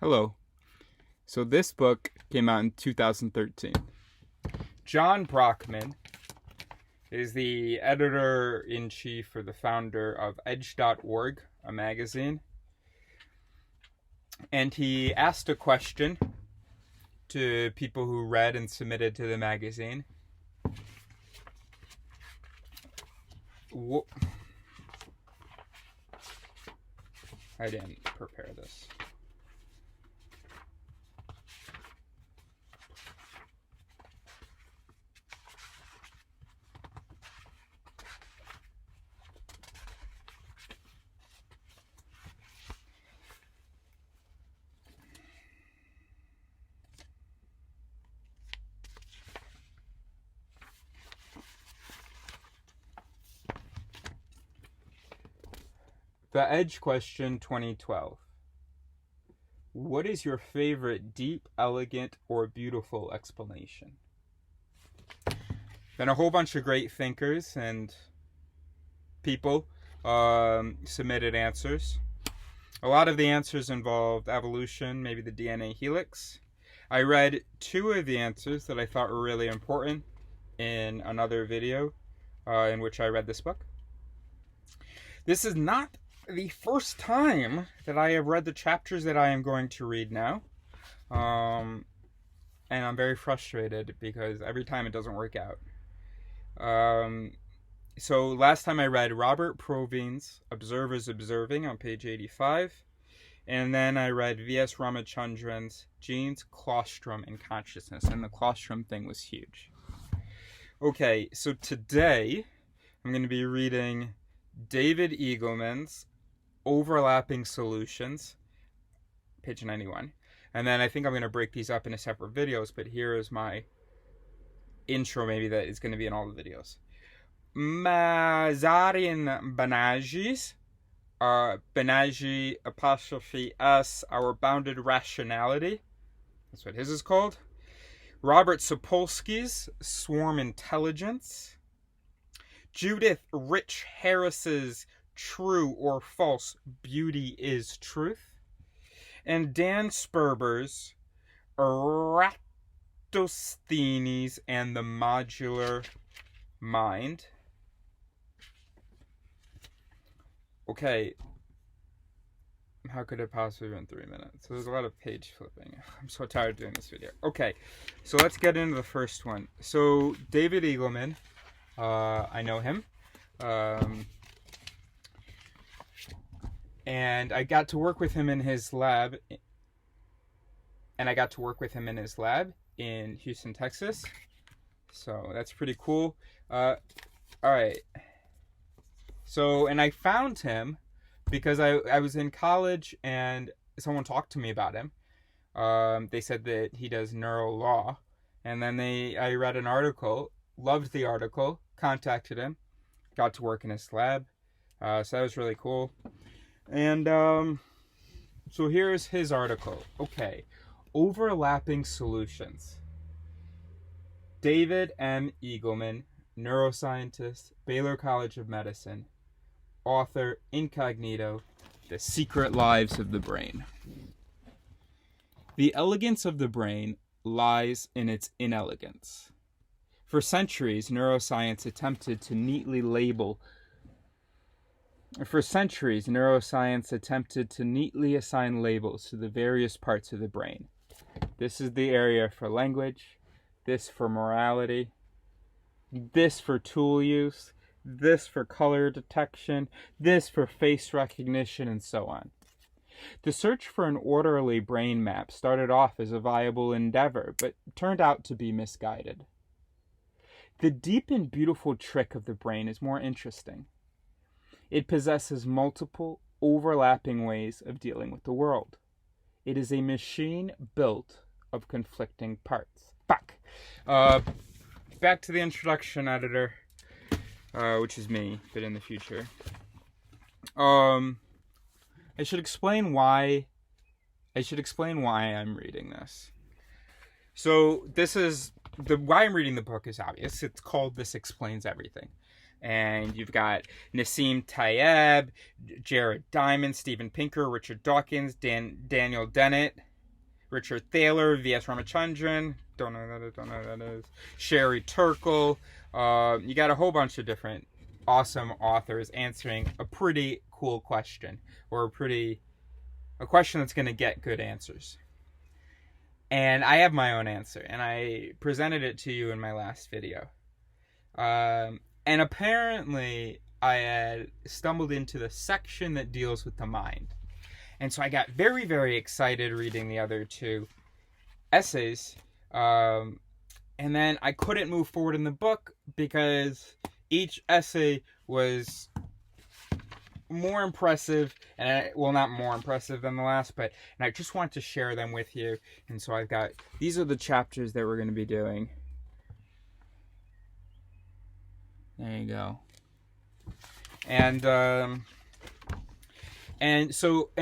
Hello. So this book came out in 2013. John Brockman is the editor-in-chief or the founder of Edge.org, a magazine. And he asked a question to people who read and submitted to the magazine. I didn't prepare this. The Edge Question 2012. What is your favorite deep, elegant, or beautiful explanation? Then a whole bunch of great thinkers and people submitted answers. A lot of the answers involved evolution, maybe the DNA helix. I read two of the answers that I thought were really important in another video in which I read this book. This is not the first time that I have read the chapters that I am going to read now. And I'm very frustrated because every time it doesn't work out. So last time I read Robert Provine's Observers Observing on page 85. And then I read V.S. Ramachandran's Genes, Colostrum, and Consciousness. And the colostrum thing was huge. Okay, so today I'm going to be reading David Eagleman's Overlapping Solutions, page 91. And then I think I'm going to break these up into separate videos, but here is my intro maybe that is going to be in all the videos. Mazarin Banaji's, Banaji apostrophe S, Our Bounded Rationality. That's what his is called. Robert Sapolsky's Swarm Intelligence. Judith Rich Harris's True or False Beauty is Truth. And Dan Sperber's Eratosthenes and the Modular Mind. Okay. How could it possibly be in 3 minutes? So there's a lot of page flipping. I'm so tired of doing this video. Okay, so let's get into the first one. So David Eagleman, I know him. And I got to work with him in his lab. In Houston, Texas. So that's pretty cool. Alright. So, and I found him because I was in college and someone talked to me about him. They said that he does neuro law. And then I read an article, loved the article, contacted him, got to work in his lab. So that was really cool. And so here's his article. Okay, Overlapping Solutions. David M. Eagleman, neuroscientist, Baylor College of Medicine, author, incognito, The Secret Lives of the Brain. The elegance of the brain lies in its inelegance. For centuries, neuroscience attempted to neatly assign labels to the various parts of the brain. This is the area for language, this for morality, this for tool use, this for color detection, this for face recognition, and so on. The search for an orderly brain map started off as a viable endeavor, but turned out to be misguided. The deep and beautiful trick of the brain is more interesting. It possesses multiple, overlapping ways of dealing with the world. It is a machine built of conflicting parts. Back to the introduction, editor, which is me, but in the future. I should explain why I'm reading this. So why I'm reading the book is obvious. It's called This Explains Everything. And you've got Nassim Taleb, Jared Diamond, Steven Pinker, Richard Dawkins, Daniel Dennett, Richard Thaler, V.S. Ramachandran, don't know who that is, Sherry Turkle. You got a whole bunch of different awesome authors answering a pretty cool question, or a question that's going to get good answers. And I have my own answer, and I presented it to you in my last video. And apparently I had stumbled into the section that deals with the mind. And so I got very, very excited reading the other two essays. And then I couldn't move forward in the book because each essay was more impressive, and not more impressive than the last, and I just want to share them with you. And so these are the chapters that we're going to be doing. There you go. And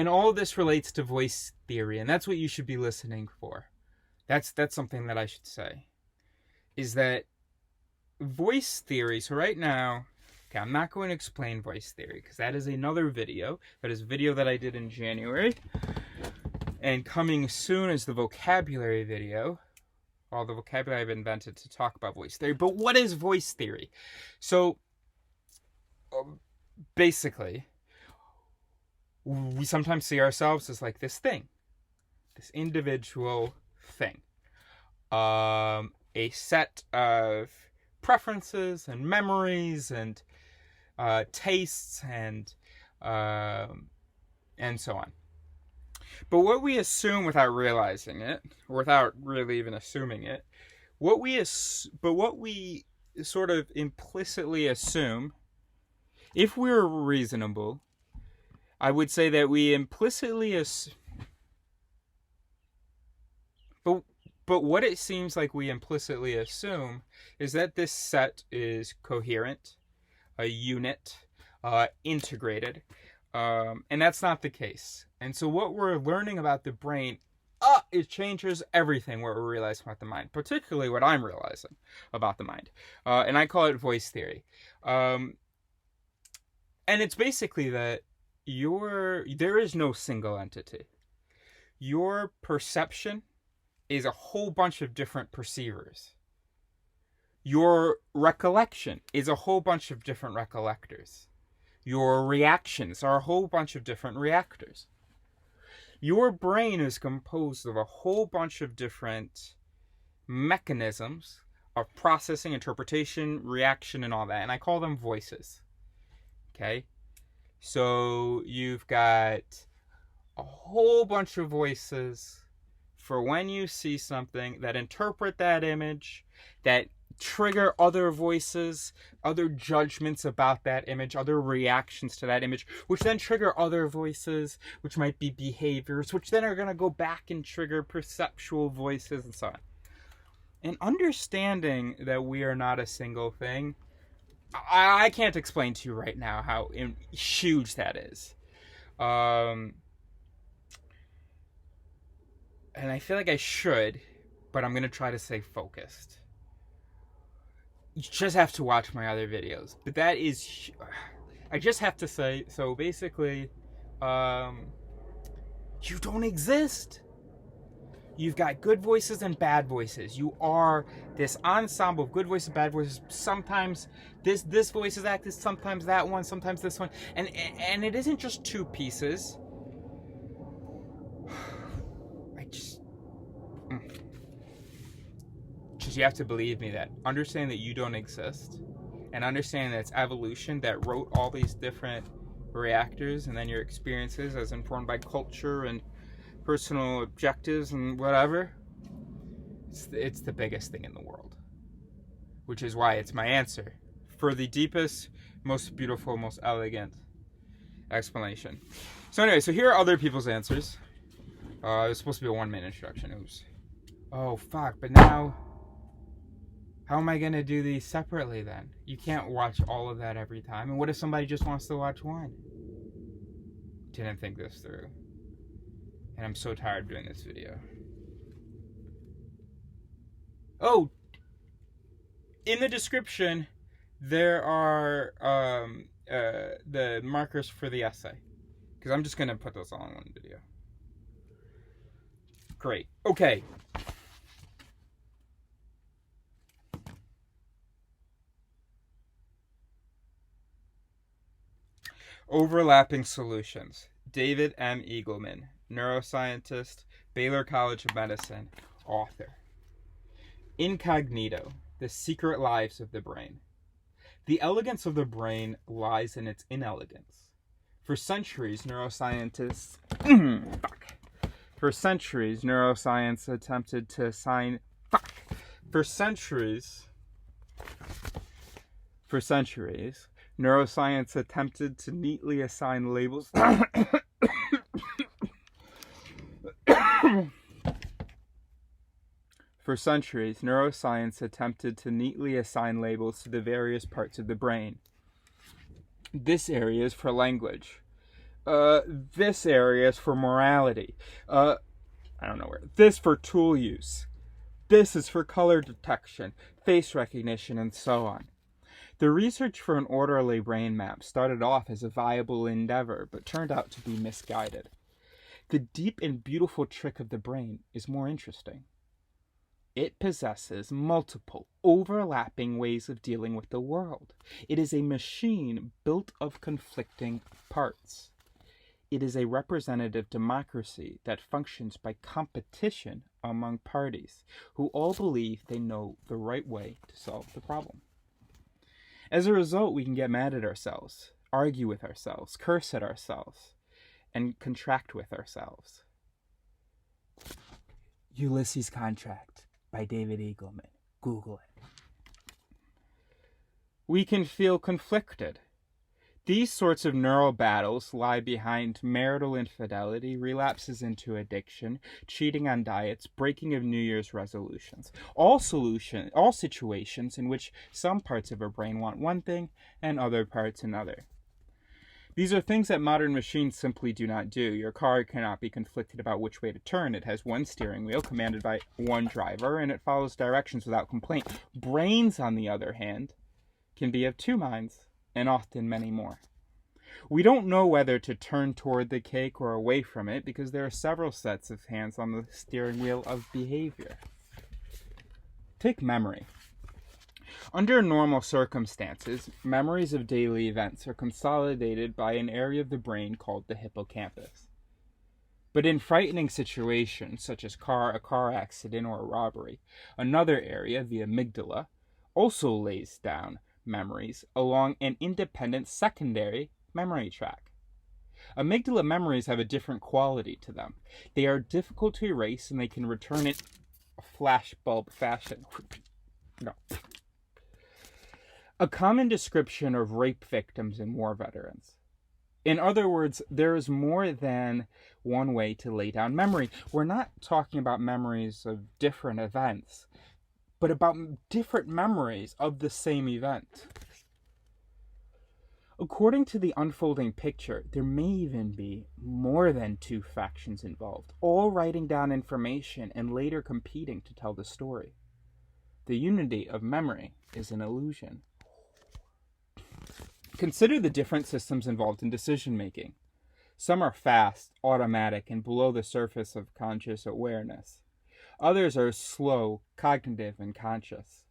all of this relates to voice theory, and that's what you should be listening for. That's something that I should say, is that voice theory. So right now, okay, I'm not going to explain voice theory because that is another video. That is a video that I did in January. And coming soon is the vocabulary video. All the vocabulary I've invented to talk about voice theory. But what is voice theory? So, basically, we sometimes see ourselves as like this thing. This individual thing. A set of preferences and memories and tastes and so on. But what we assume without realizing it, or without really even assuming it, what we sort of implicitly assume, if we're reasonable, I would say that we implicitly assume. But what it seems like we implicitly assume is that this set is coherent, a unit, integrated, and that's not the case. And so what we're learning about the brain, it changes everything what we're realizing about the mind, particularly what I'm realizing about the mind. And I call it voice theory. And it's basically that there is no single entity. Your perception is a whole bunch of different perceivers. Your recollection is a whole bunch of different recollectors. Your reactions are a whole bunch of different reactors. Your brain is composed of a whole bunch of different mechanisms of processing, interpretation, reaction, and all that. And I call them voices. Okay? So you've got a whole bunch of voices for when you see something, that interpret that image, that trigger other voices, other judgments about that image, other reactions to that image, which then trigger other voices, which might be behaviors, which then are going to go back and trigger perceptual voices, and so on. And understanding that we are not a single thing, I can't explain to you right now how huge that is. And I feel like I should, but I'm going to try to stay focused. You just have to watch my other videos. But that is... I just have to say, so basically, you don't exist. You've got good voices and bad voices. You are this ensemble of good voices, bad voices. Sometimes this voice is active, sometimes that one, sometimes this one. And it isn't just two pieces. You have to believe me that understanding that you don't exist and understanding that it's evolution that wrote all these different reactors, and then your experiences as informed by culture and personal objectives and whatever, it's the biggest thing in the world, which is why it's my answer for the deepest, most beautiful, most elegant explanation. So anyway, so here are other people's answers. It was supposed to be a 1-minute introduction. Oops. Oh fuck, but now how am I going to do these separately then? You can't watch all of that every time. And what if somebody just wants to watch one? Didn't think this through. And I'm so tired of doing this video. Oh! In the description, there are the markers for the essay. Because I'm just going to put those all in one video. Great. Okay. Overlapping solutions. David M. Eagleman, neuroscientist, Baylor College of Medicine, author. Incognito, the secret lives of the brain. The elegance of the brain lies in its inelegance. For centuries, neuroscience attempted to assign neuroscience attempted to neatly assign labels For centuries, neuroscience attempted to neatly assign labels to the various parts of the brain. This area is for language. This area is for morality. This for tool use. This is for color detection, face recognition, and so on. The research for an orderly brain map started off as a viable endeavor, but turned out to be misguided. The deep and beautiful trick of the brain is more interesting. It possesses multiple, overlapping ways of dealing with the world. It is a machine built of conflicting parts. It is a representative democracy that functions by competition among parties who all believe they know the right way to solve the problem. As a result, we can get mad at ourselves, argue with ourselves, curse at ourselves, and contract with ourselves. Ulysses Contract by David Eagleman. Google it. We can feel conflicted. These sorts of neural battles lie behind marital infidelity, relapses into addiction, cheating on diets, breaking of New Year's resolutions. All situations in which some parts of our brain want one thing and other parts another. These are things that modern machines simply do not do. Your car cannot be conflicted about which way to turn. It has one steering wheel commanded by one driver, and it follows directions without complaint. Brains, on the other hand, can be of two minds, and often many more. We don't know whether to turn toward the cake or away from it because there are several sets of hands on the steering wheel of behavior. Take memory. Under normal circumstances, memories of daily events are consolidated by an area of the brain called the hippocampus. But in frightening situations, such as a car accident or a robbery, another area, the amygdala, also lays down memories along an independent secondary memory track. Amygdala memories have a different quality to them. They are difficult to erase and they can return in flashbulb fashion. A common description of rape victims and war veterans. In other words, there is more than one way to lay down memory. We're not talking about memories of different events, but about different memories of the same event. According to the unfolding picture, there may even be more than two factions involved, all writing down information and later competing to tell the story. The unity of memory is an illusion. Consider the different systems involved in decision-making. Some are fast, automatic, and below the surface of conscious awareness. Others are slow, cognitive, and conscious.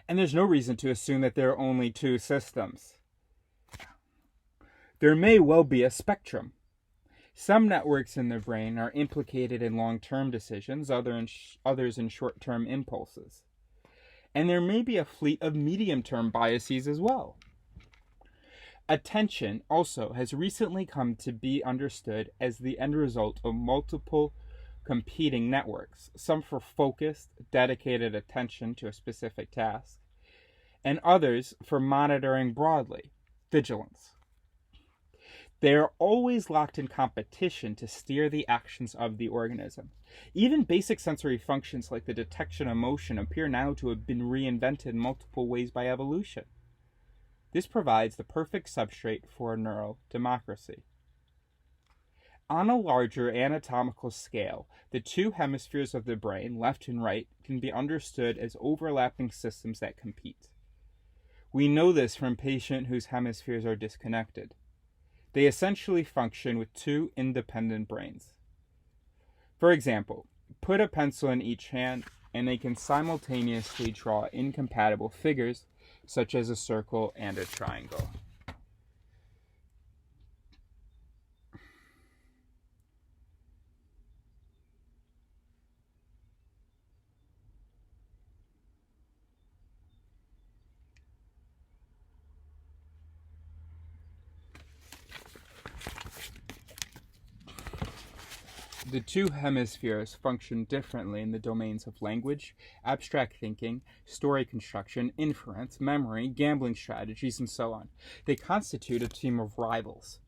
And there's no reason to assume that there are only two systems. There may well be a spectrum. Some networks in the brain are implicated in long-term decisions, others in short-term impulses. And there may be a fleet of medium-term biases as well. Attention also has recently come to be understood as the end result of multiple competing networks, some for focused, dedicated attention to a specific task, and others for monitoring broadly, vigilance. They are always locked in competition to steer the actions of the organism. Even basic sensory functions like the detection of motion appear now to have been reinvented in multiple ways by evolution. This provides the perfect substrate for a neural democracy. On a larger anatomical scale, the two hemispheres of the brain, left and right, can be understood as overlapping systems that compete. We know this from patients whose hemispheres are disconnected. They essentially function with two independent brains. For example, put a pencil in each hand, and they can simultaneously draw incompatible figures, such as a circle and a triangle. The two hemispheres function differently in the domains of language, abstract thinking, story construction, inference, memory, gambling strategies, and so on. They constitute a team of rivals,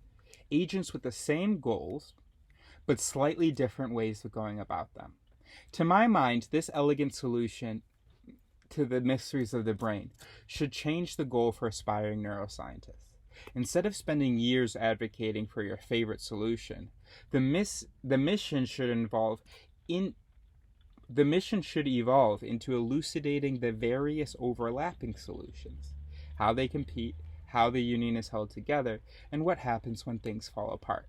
agents with the same goals, but slightly different ways of going about them. To my mind, this elegant solution to the mysteries of the brain should change the goal for aspiring neuroscientists. Instead of spending years advocating for your favorite solution, the mission should evolve into elucidating the various overlapping solutions, how they compete, how the union is held together, and what happens when things fall apart.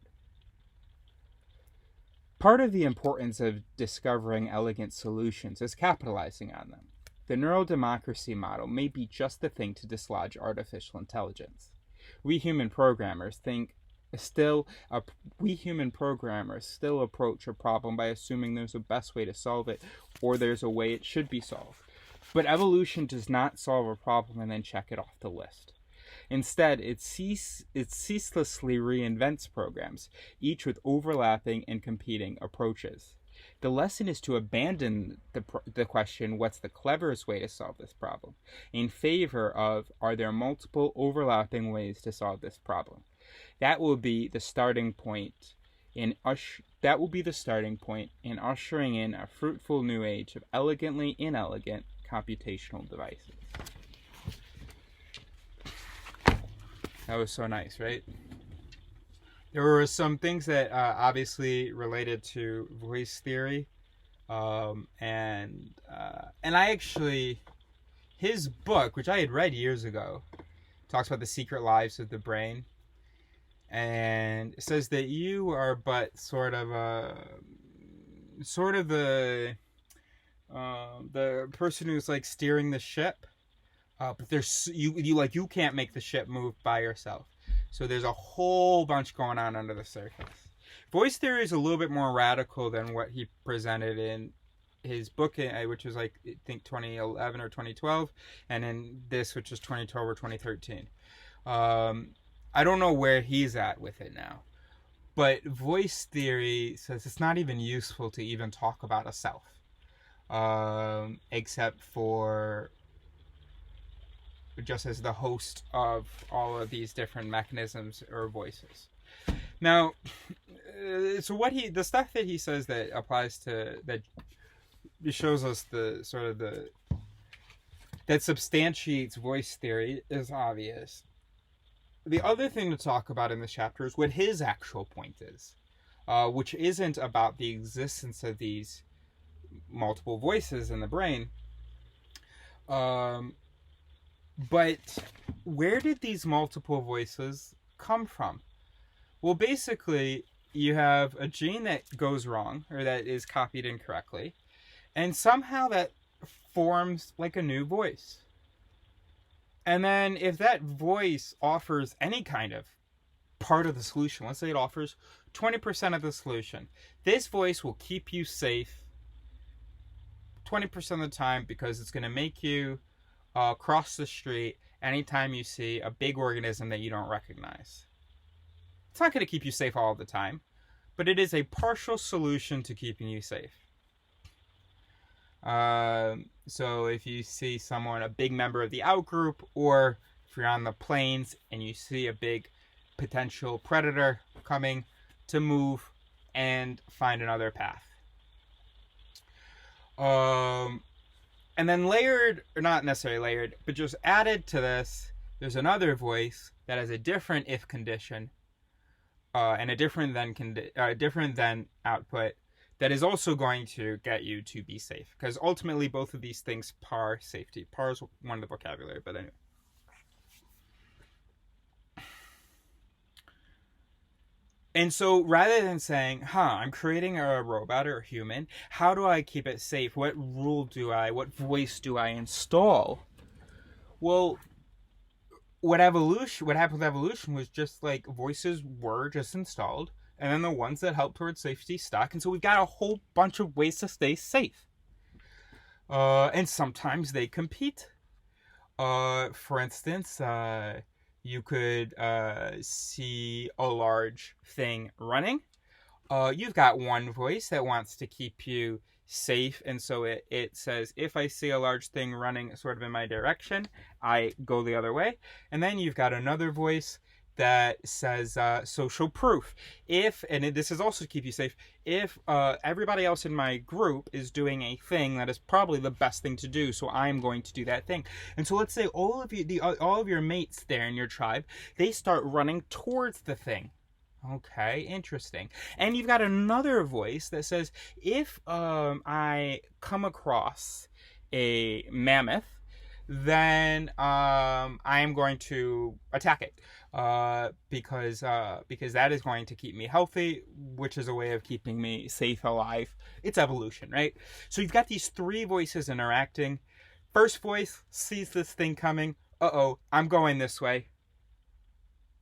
Part of the importance of discovering elegant solutions is capitalizing on them. The neural democracy model may be just the thing to dislodge artificial intelligence. We human programmers still approach a problem by assuming there's a best way to solve it, or there's a way it should be solved. But evolution does not solve a problem and then check it off the list. Instead, it ceaselessly reinvents programs, each with overlapping and competing approaches. The lesson is to abandon the question, what's the cleverest way to solve this problem, in favor of, are there multiple overlapping ways to solve this problem? That will be the starting point in ushering in a fruitful new age of elegantly inelegant computational devices. That was so nice, right? There were some things that obviously related to voice theory, and I actually, his book, which I had read years ago, talks about the secret lives of the brain, and it says that you are but sort of the person who's like steering the ship, but there's you can't make the ship move by yourself. So there's a whole bunch going on under the surface. Voice theory is a little bit more radical than what he presented in his book, which was like, I think 2011 or 2012, and in this, which is 2012 or 2013. I don't know where he's at with it now. But voice theory says it's not even useful to even talk about a self, except for just as the host of all of these different mechanisms or voices. Now, so the stuff that he says that applies to, that shows us that substantiates voice theory is obvious. The other thing to talk about in this chapter is what his actual point is, which isn't about the existence of these multiple voices in the brain, but where did these multiple voices come from? Well, basically, you have a gene that goes wrong, or that is copied incorrectly, and somehow that forms like a new voice. And then if that voice offers any kind of part of the solution, let's say it offers 20% of the solution, this voice will keep you safe 20% of the time, because it's going to make you cross the street anytime you see a big organism that you don't recognize. It's not going to keep you safe all the time, but it is a partial solution to keeping you safe. So if you see someone, a big member of the outgroup, or if you're on the plains and you see a big potential predator coming, to move and find another path. And then layered, or not necessarily layered, but just added to this, there's another voice that has a different if condition, and a different than output, that is also going to get you to be safe. Because ultimately, both of these things par safety. Par is one of the vocabulary, but anyway. And so rather than saying, I'm creating a robot or a human, how do I keep it safe? What voice do I install? Well, what happened with evolution was just like voices were just installed, and then the ones that help towards safety stuck. And so we've got a whole bunch of ways to stay safe. And sometimes they compete. For instance, you could see a large thing running. You've got one voice that wants to keep you safe, and so it says, if I see a large thing running sort of in my direction, I go the other way. And then you've got another voice that says social proof. This is also to keep you safe, if everybody else in my group is doing a thing, that is probably the best thing to do, so I'm going to do that thing. And so let's say all of your mates there in your tribe, they start running towards the thing. Okay, interesting. And you've got another voice that says, if I come across a mammoth, then I am going to attack it, because that is going to keep me healthy, which is a way of keeping me safe, alive. It's evolution, right? So you've got these three voices interacting. First voice sees this thing coming. I'm going this way.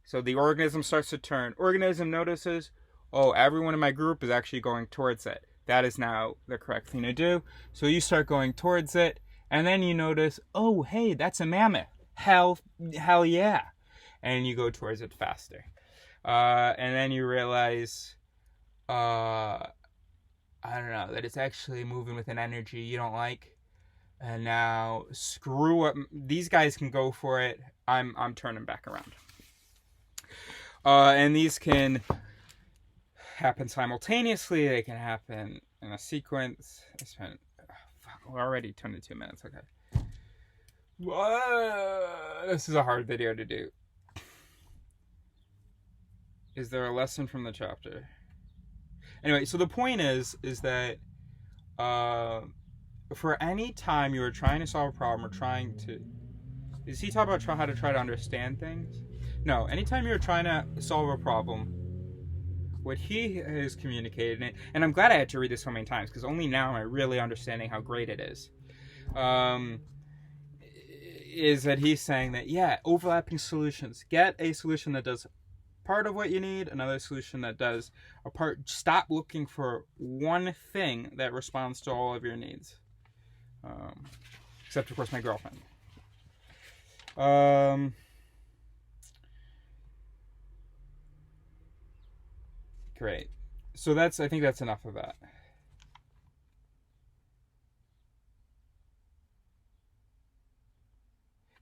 So the organism starts to turn. Organism notices, everyone in my group is actually going towards it. That is now the correct thing to do. So you start going towards it, and then you notice, hey, that's a mammoth. Hell yeah. And you go towards it faster. And then you realize, I don't know, that it's actually moving with an energy you don't like. And now, screw up. These guys can go for it. I'm turning back around. And these can happen simultaneously. They can happen in a sequence. We're already 22 minutes. Okay. This is a hard video to do. Is there a lesson from the chapter? Anyway, so the point is that for any time you are trying to solve a problem or trying to... Is he talking about how to try to understand things? No, anytime you're trying to solve a problem, what he has communicated, and I'm glad I had to read this so many times, because only now am I really understanding how great it is that he's saying that, overlapping solutions. Get a solution that does part of what you need, another solution that does a part. Stop looking for one thing that responds to all of your needs. Except, of course, my girlfriend. Great. So I think that's enough of that.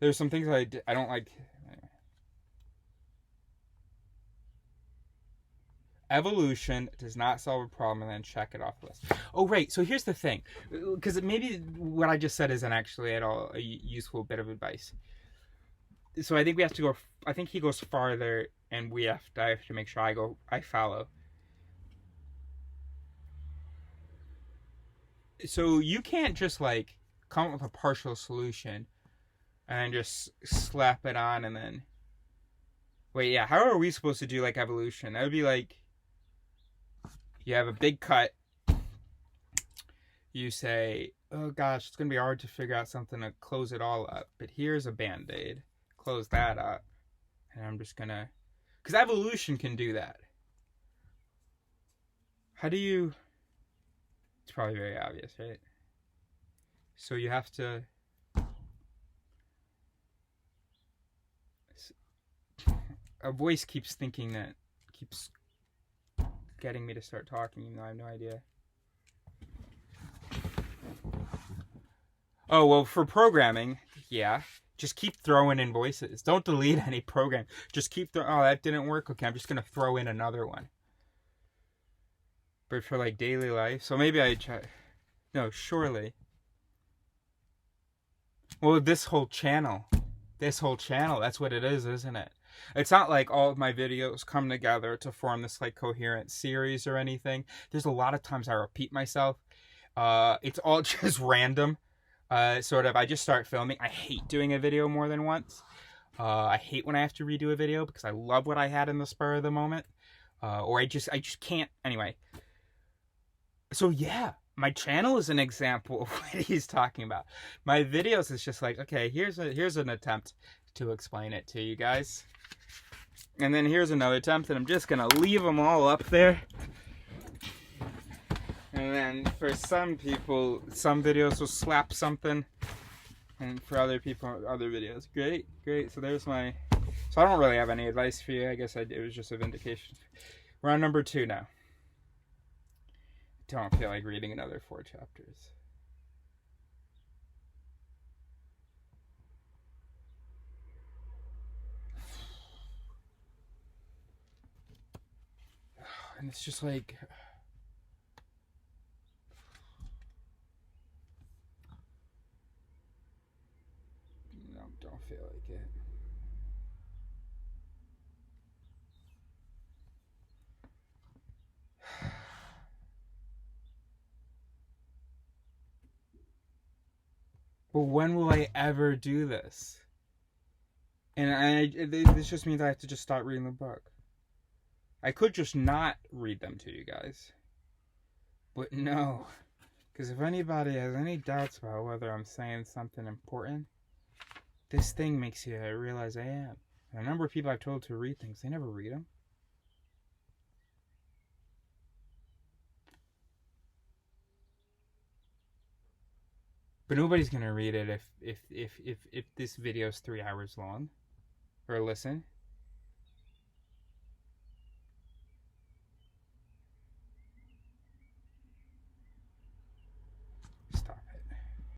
There's some things I don't like. Evolution does not solve a problem and then check it off the list. Oh, right. So here's the thing. Because maybe what I just said isn't actually at all a useful bit of advice. So I think we have to go... I think he goes farther, and I have to make sure I follow. So you can't just come up with a partial solution and just slap it on and then... Wait, yeah, how are we supposed to do evolution? That would be you have a big cut. You say, oh gosh, it's going to be hard to figure out something to close it all up. But here's a Band-Aid. Close that up. And I'm just going to... Because evolution can do that. How do you... It's probably very obvious, right? So you have to... A voice keeps getting me to start talking, even though I have no idea. Oh, well, for programming, yeah. Just keep throwing in voices. Don't delete any program. Just keep that didn't work. Okay, I'm just going to throw in another one. But for daily life, so maybe I try... No, surely. Well, this whole channel, that's what it is, isn't it? It's not like all of my videos come together to form this coherent series or anything. There's a lot of times I repeat myself. It's all just random. I just start filming. I hate doing a video more than once. I hate when I have to redo a video because I love what I had in the spur of the moment. or I just can't. Anyway, so yeah, my channel is an example of what he's talking about. My videos is just like, okay, here's an attempt to explain it to you guys, and then here's another attempt, and I'm just gonna leave them all up there. And then for some people, some videos will slap something, and for other people, other videos. Great. So there's my. So I don't really have any advice for you. I guess it was just a vindication. We're on number 2 now. Don't feel like reading another 4 chapters. And it's just like. No, don't feel like it. But when will I ever do this? And this just means I have to just stop reading the book. I could just not read them to you guys. But no. Because if anybody has any doubts about whether I'm saying something important, this thing makes you realize I am. And a number of people I've told to read things, they never read them. But nobody's gonna read it if this video is 3 hours long, or listen.